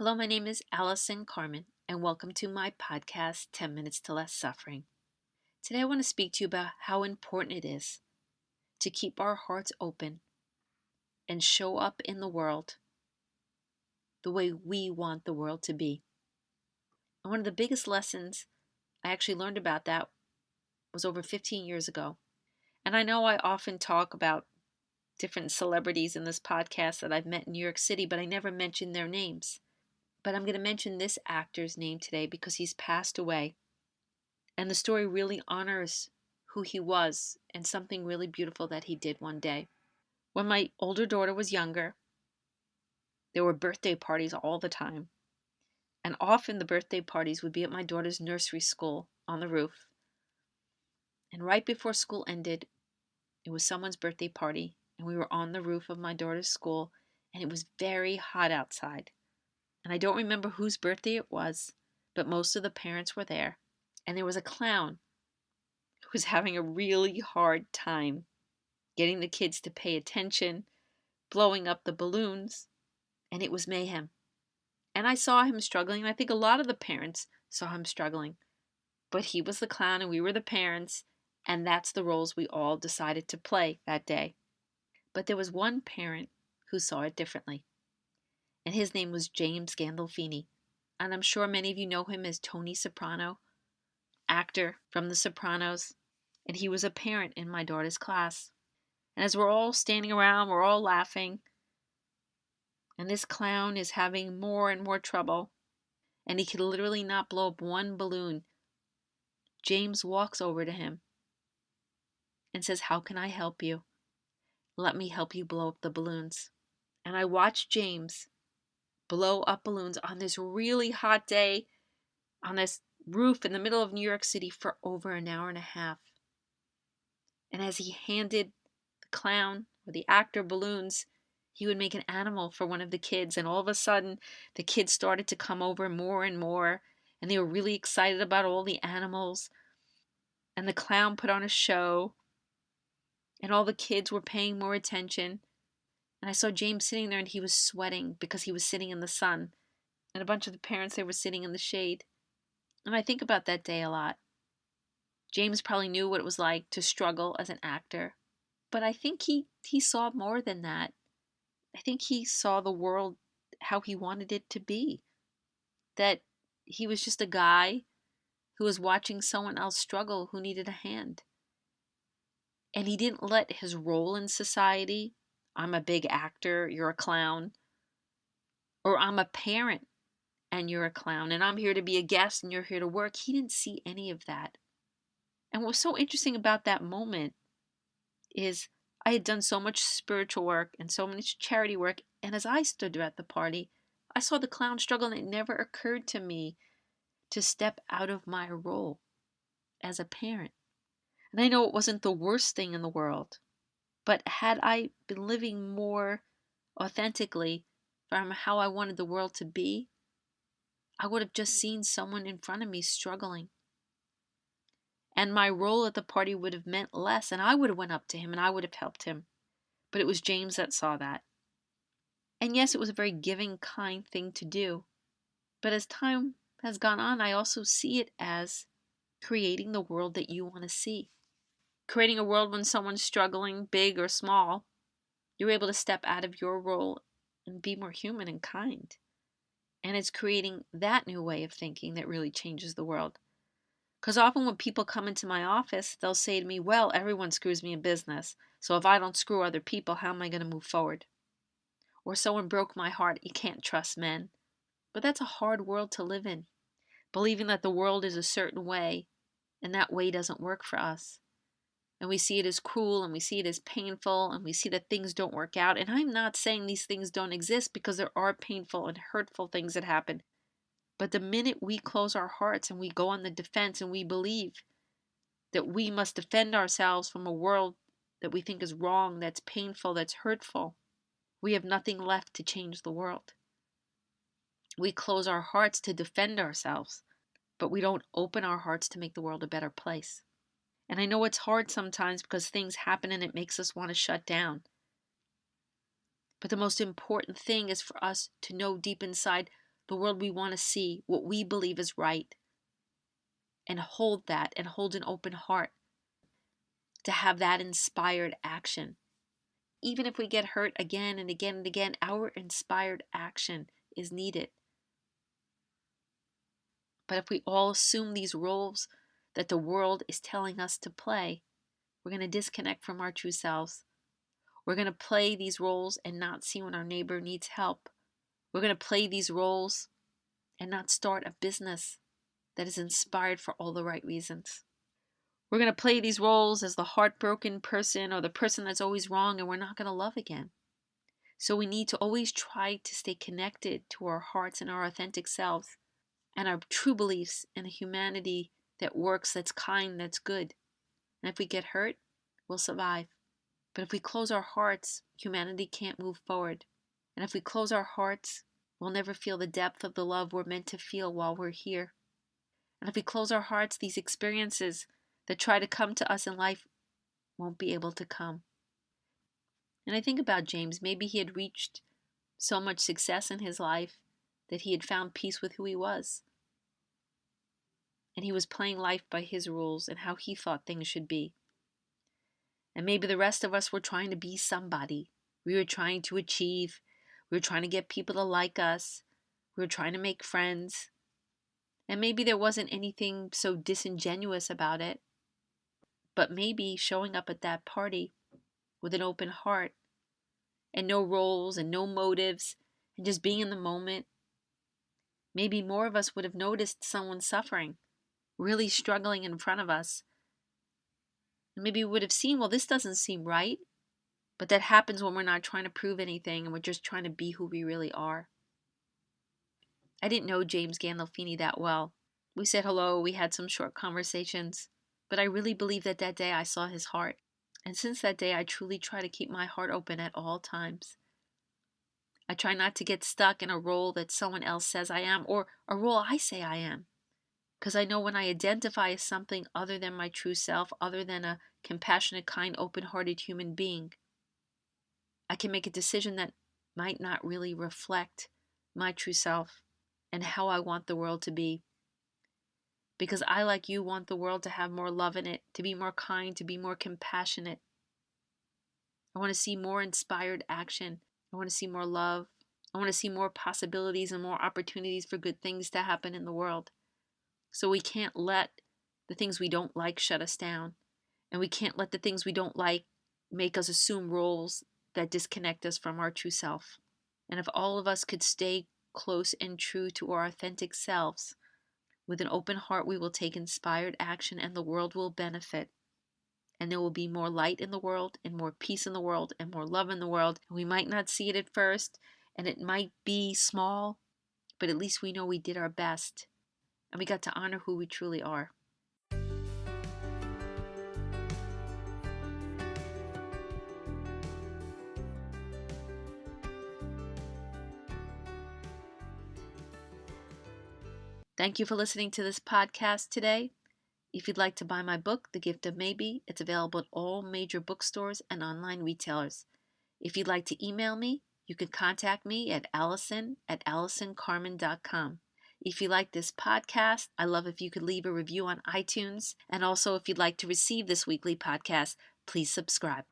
Hello, my name is Allison Carmen, and welcome to my podcast, 10 Minutes to Less Suffering. Today, I want to speak to you about how important it is to keep our hearts open and show up in the world the way we want the world to be. And one of the biggest lessons I actually learned about that was over 15 years ago. And I know I often talk about different celebrities in this podcast that I've met in New York City, but I never mention their names. But I'm going to mention this actor's name today because he's passed away. And the story really honors who he was and something really beautiful that he did one day. When my older daughter was younger, there were birthday parties all the time. And often the birthday parties would be at my daughter's nursery school on the roof. And right before school ended, it was someone's birthday party, and we were on the roof of my daughter's school, and it was very hot outside. And I don't remember whose birthday it was, but most of the parents were there. And there was a clown who was having a really hard time getting the kids to pay attention, blowing up the balloons, and it was mayhem. And I saw him struggling, and I think a lot of the parents saw him struggling. But he was the clown and we were the parents, and that's the roles we all decided to play that day. But there was one parent who saw it differently, and his name was James Gandolfini. And I'm sure many of you know him as Tony Soprano, actor from The Sopranos, and he was a parent in my daughter's class. And as we're all standing around, we're all laughing, and this clown is having more and more trouble, and he could literally not blow up one balloon. James walks over to him and says, "How can I help you? Let me help you blow up the balloons." And I watched James blow up balloons on this really hot day on this roof in the middle of New York City for over an hour and a half. And as he handed the clown or the actor balloons, he would make an animal for one of the kids. And all of a sudden, the kids started to come over more and more. And they were really excited about all the animals. And the clown put on a show. And all the kids were paying more attention. And I saw James sitting there and he was sweating because he was sitting in the sun. And a bunch of the parents, they were sitting in the shade. And I think about that day a lot. James probably knew what it was like to struggle as an actor. But I think he saw more than that. I think he saw the world how he wanted it to be. That he was just a guy who was watching someone else struggle who needed a hand. And he didn't let his role in society, I'm a big actor, you're a clown, or I'm a parent and you're a clown, and I'm here to be a guest and you're here to work. He didn't see any of that. And what was so interesting about that moment is I had done so much spiritual work and so much charity work, and as I stood at the party, I saw the clown struggle, and it never occurred to me to step out of my role as a parent. And I know it wasn't the worst thing in the world, but had I been living more authentically from how I wanted the world to be, I would have just seen someone in front of me struggling. And my role at the party would have meant less, and I would have went up to him and I would have helped him. But it was James that saw that. And yes, it was a very giving, kind thing to do. But as time has gone on, I also see it as creating the world that you want to see. Creating a world when someone's struggling, big or small, you're able to step out of your role and be more human and kind. And it's creating that new way of thinking that really changes the world. Because often when people come into my office, they'll say to me, well, everyone screws me in business. So if I don't screw other people, how am I going to move forward? Or someone broke my heart. You can't trust men. But that's a hard world to live in. Believing that the world is a certain way and that way doesn't work for us. And we see it as cruel and we see it as painful and we see that things don't work out. And I'm not saying these things don't exist because there are painful and hurtful things that happen. But the minute we close our hearts and we go on the defense and we believe that we must defend ourselves from a world that we think is wrong, that's painful, that's hurtful, we have nothing left to change the world. We close our hearts to defend ourselves, but we don't open our hearts to make the world a better place. And I know it's hard sometimes because things happen and it makes us want to shut down. But the most important thing is for us to know deep inside the world we want to see, what we believe is right, and hold that and hold an open heart to have that inspired action. Even if we get hurt again and again and again, our inspired action is needed. But if we all assume these roles that the world is telling us to play, we're going to disconnect from our true selves. We're going to play these roles and not see when our neighbor needs help. We're going to play these roles and not start a business that is inspired for all the right reasons. We're going to play these roles as the heartbroken person or the person that's always wrong, and we're not going to love again. So we need to always try to stay connected to our hearts and our authentic selves and our true beliefs in a humanity that works, that's kind, that's good. And if we get hurt, we'll survive. But if we close our hearts, humanity can't move forward. And if we close our hearts, we'll never feel the depth of the love we're meant to feel while we're here. And if we close our hearts, these experiences that try to come to us in life won't be able to come. And I think about James. Maybe he had reached so much success in his life that he had found peace with who he was. And he was playing life by his rules and how he thought things should be. And maybe the rest of us were trying to be somebody. We were trying to achieve. We were trying to get people to like us. We were trying to make friends. And maybe there wasn't anything so disingenuous about it. But maybe showing up at that party with an open heart and no roles and no motives and just being in the moment, maybe more of us would have noticed someone suffering, really struggling in front of us. And maybe we would have seen, well, this doesn't seem right. But that happens when we're not trying to prove anything and we're just trying to be who we really are. I didn't know James Gandolfini that well. We said hello, we had some short conversations, but I really believe that that day I saw his heart. And since that day, I truly try to keep my heart open at all times. I try not to get stuck in a role that someone else says I am or a role I say I am. Because I know when I identify as something other than my true self, other than a compassionate, kind, open-hearted human being, I can make a decision that might not really reflect my true self and how I want the world to be. Because I, like you, want the world to have more love in it, to be more kind, to be more compassionate. I want to see more inspired action. I want to see more love. I want to see more possibilities and more opportunities for good things to happen in the world. So we can't let the things we don't like shut us down. And we can't let the things we don't like make us assume roles that disconnect us from our true self. And if all of us could stay close and true to our authentic selves, with an open heart, we will take inspired action and the world will benefit. And there will be more light in the world and more peace in the world and more love in the world. And we might not see it at first and it might be small, but at least we know we did our best and we got to honor who we truly are. Thank you for listening to this podcast today. If you'd like to buy my book, The Gift of Maybe, it's available at all major bookstores and online retailers. If you'd like to email me, you can contact me at allison@allisoncarmen.com. If you like this podcast, I love if you could leave a review on iTunes. And also, if you'd like to receive this weekly podcast, please subscribe.